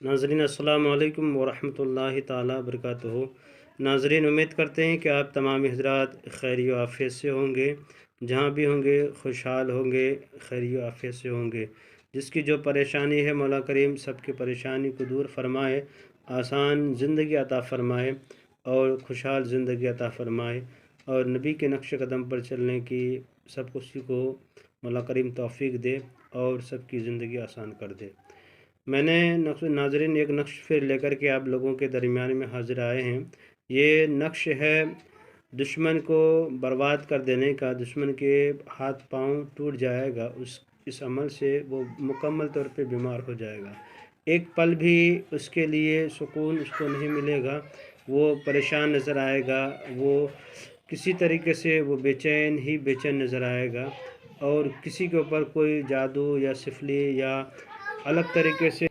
नाज़रीन अस्सलाम वालेकुम वरहमत ल्लाहि ताला बरकातुहू। नाज़रीन, उम्मीद करते हैं कि आप तमाम हज़रात खैर व आफ़ियत से होंगे, जहाँ भी होंगे खुशहाल होंगे, खैर व आफ़ियत से होंगे। जिसकी जो परेशानी है मौला करीम सबकी परेशानी को दूर फरमाए, आसान ज़िंदगी अता फ़रमाए और खुशहाल ज़िंदगी अता फ़रमाए, और नबी के नक्श कदम पर चलने की सब किसी को मौला करीम तौफ़ीक दे और सबकी ज़िंदगी आसान कर दे। मैंने नाज़रीन एक नक्श फिर लेकर के आप लोगों के दरमियान में हाज़िर आए हैं। ये नक्श है दुश्मन को बर्बाद कर देने का। दुश्मन के हाथ पांव टूट जाएगा, इस अमल से वो मुकम्मल तौर पे बीमार हो जाएगा। एक पल भी उसके लिए सुकून उसको नहीं मिलेगा, वो परेशान नज़र आएगा, वो किसी तरीके से वो बेचैन नज़र आएगा, और किसी के ऊपर कोई जादू या सिफली या अलग तरीके से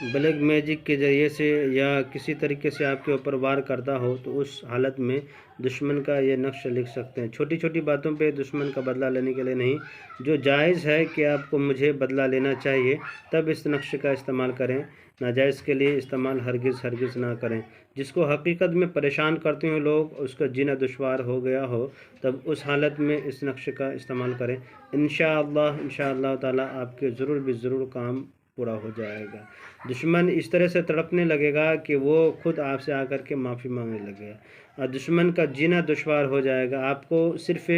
ब्लैक मैजिक के ज़रिए से या किसी तरीके से आपके ऊपर वार करता हो, तो उस हालत में दुश्मन का ये नक्श लिख सकते हैं। छोटी छोटी बातों पे दुश्मन का बदला लेने के लिए नहीं, जो जायज़ है कि आपको मुझे बदला लेना चाहिए, तब इस नक्श का इस्तेमाल करें। नाजायज़ के लिए इस्तेमाल हरगिज़ ना करें। जिसको हकीकत में परेशान करते हो लोग, उसका जीना दुश्वार हो गया हो, तब उस हालत में इस नक्श का इस्तेमाल करें। इंशाअल्लाह ताला आपके ज़रूर काम पूरा हो जाएगा। दुश्मन इस तरह से तड़पने लगेगा कि वो खुद आपसे आकर के माफ़ी मांगने लगेगा, और दुश्मन का जीना दुश्वार हो जाएगा। आपको सिर्फ़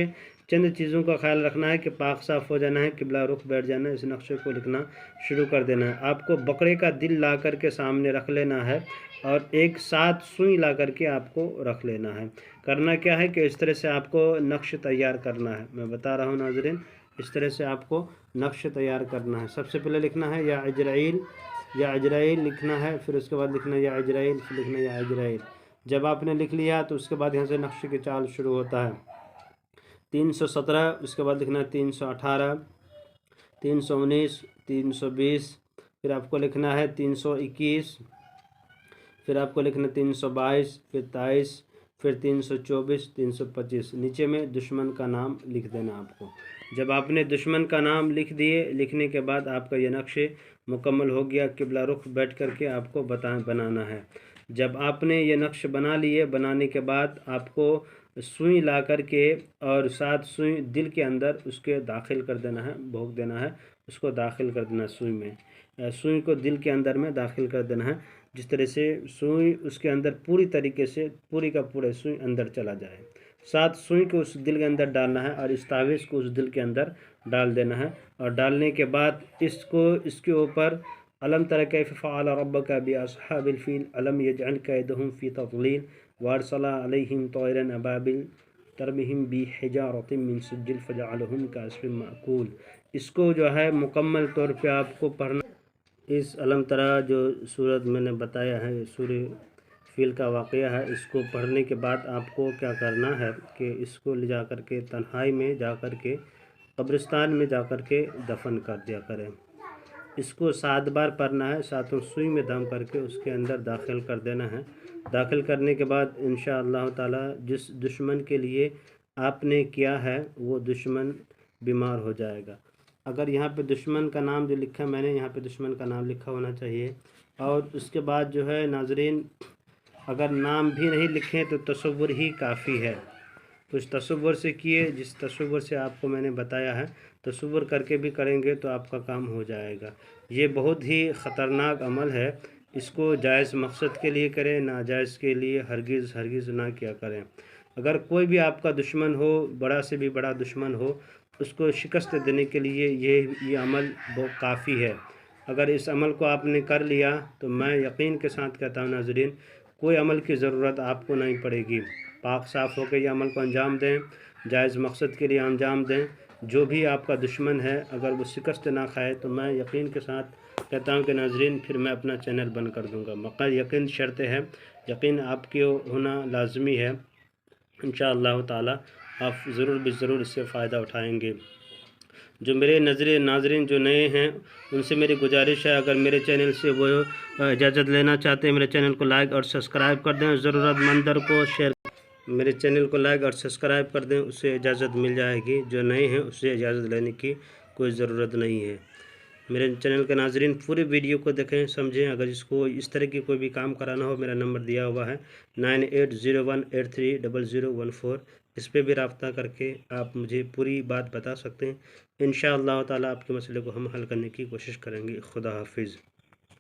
चंद चीज़ों का ख्याल रखना है कि पाक साफ़ हो जाना है, किबला रुख बैठ जाना है, इस नक्शे को लिखना शुरू कर देना है। आपको बकरे का दिल ला कर के सामने रख लेना है, और एक साथ सुई ला कर के आपको रख लेना है। करना क्या है कि इस तरह से आपको नक्श तैयार करना है। मैं बता रहा हूँ नाज़रीन, इस तरह से आपको नक्श तैयार करना है। सबसे पहले लिखना है या अजराइल लिखना है, फिर उसके बाद लिखना है या अजराइल, फिर लिखना है या अजराइल। जब आपने लिख लिया तो उसके बाद यहाँ से नक्श की चाल शुरू होता है। 317, उसके बाद लिखना है 318, 319, 320, फिर आपको लिखना है 321, फिर आपको लिखना है 322, फिर 23, फिर 324, 325। नीचे में दुश्मन का नाम लिख देना आपको। जब आपने दुश्मन का नाम लिख दिए, लिखने के बाद आपका ये नक्शे मुकम्मल हो गया। किबला रुख बैठ करके आपको बनाना है। जब आपने ये नक्श बना लिए, बनाने के बाद आपको सुई ला कर के और साथ सुई दिल के अंदर उसके दाखिल कर देना है, भोग देना है, उसको दाखिल कर देना सुई में। सुई को दिल के अंदर में दाखिल कर देना है, जिस तरह से सुई उसके अंदर पूरी तरीके से पूरी का पूरा सुई अंदर चला जाए। साथ सुई को उस दिल के अंदर डालना है और इस तावीज़ को उस दिल के अंदर डाल देना है। और डालने के बाद इसके ऊपर अलम तरा कैफ़ फ़अल रब्बुका बिअस्हाबिल फ़ील अलम यजअल कैदहुम फ़ी तज़लील वअरसला अलैहिम तयरन अबाबिल तरमिहिम बिहिजारतिम मिन सिज्जिल फजअलहुम कअस्फिन माकूल। इसको जो है मुकम्मल तौर पे आपको पढ़ना। इस अलम तरा जो सूरत मैंने बताया है, सूरह फ़ील का वाक़या है, इसको पढ़ने के बाद आपको क्या करना है कि इसको ले जा कर के तन्हाई में जा कर के कब्रिस्तान में जा कर के दफन कर दिया करें। इसको 7 बार पढ़ना है, सातों सुई में दम करके उसके अंदर दाखिल कर देना है। दाखिल करने के बाद इंशाअल्लाह ताला जिस दुश्मन के लिए आपने किया है वो दुश्मन बीमार हो जाएगा। अगर यहाँ पे दुश्मन का नाम जो लिखा है मैंने, यहाँ पे दुश्मन का नाम लिखा होना चाहिए। और उसके बाद जो है नाज़रीन, अगर नाम भी नहीं लिखें तो तसव्वुर ही काफ़ी है। कुछ तसव्वुर से किए, जिस तसव्वुर से आपको मैंने बताया है, तसव्वुर करके भी करेंगे तो आपका काम हो जाएगा। ये बहुत ही ख़तरनाक अमल है। इसको जायज़ मकसद के लिए करें, नाजायज़ के लिए हरगिज़ ना किया करें। अगर कोई भी आपका दुश्मन हो, बड़ा से भी बड़ा दुश्मन हो, उसको शिकस्त देने के लिए ये अमल बहुत काफ़ी है। अगर इस अमल को आपने कर लिया तो मैं यकीन के साथ कहता हूँ नाज़रीन, कोई अमल की ज़रूरत आपको नहीं पड़ेगी। पाक साफ़ होकर ये अमल को अंजाम दें, जायज़ मकसद के लिए अंजाम दें। जो भी आपका दुश्मन है अगर वो शिकस्त ना खाए तो मैं यकीन के साथ कहता हूँ कि नाज़रीन फिर मैं अपना चैनल बंद कर दूँगा। मगर यकीन शर्त है, यकीन आपके होना लाजमी है। इंशाअल्लाह ताला आप ज़रूर इससे फ़ायदा उठाएँगे। जो मेरे नाज़रीन जो नए हैं उनसे मेरी गुजारिश है, अगर मेरे चैनल से वो इजाज़त लेना चाहते हैं, मेरे चैनल को लाइक और सब्सक्राइब कर दें, ज़रूरतमंदर को शेयर, मेरे चैनल को लाइक और सब्सक्राइब कर दें, उससे इजाज़त मिल जाएगी। जो नए हैं उससे इजाज़त लेने की कोई ज़रूरत नहीं है। میرے چینل کے ناظرین پورے ویڈیو کو دیکھیں سمجھیں. اگر اس کو اس طرح کی کوئی بھی کام کرانا ہو میرا نمبر دیا ہوا ہے 9801830014. اس پہ بھی رابطہ کر کے آپ مجھے پوری بات بتا سکتے ہیں. انشاءاللہ تعالی آپ کے مسئلے کو ہم حل کرنے کی کوشش کریں گے. خدا حافظ.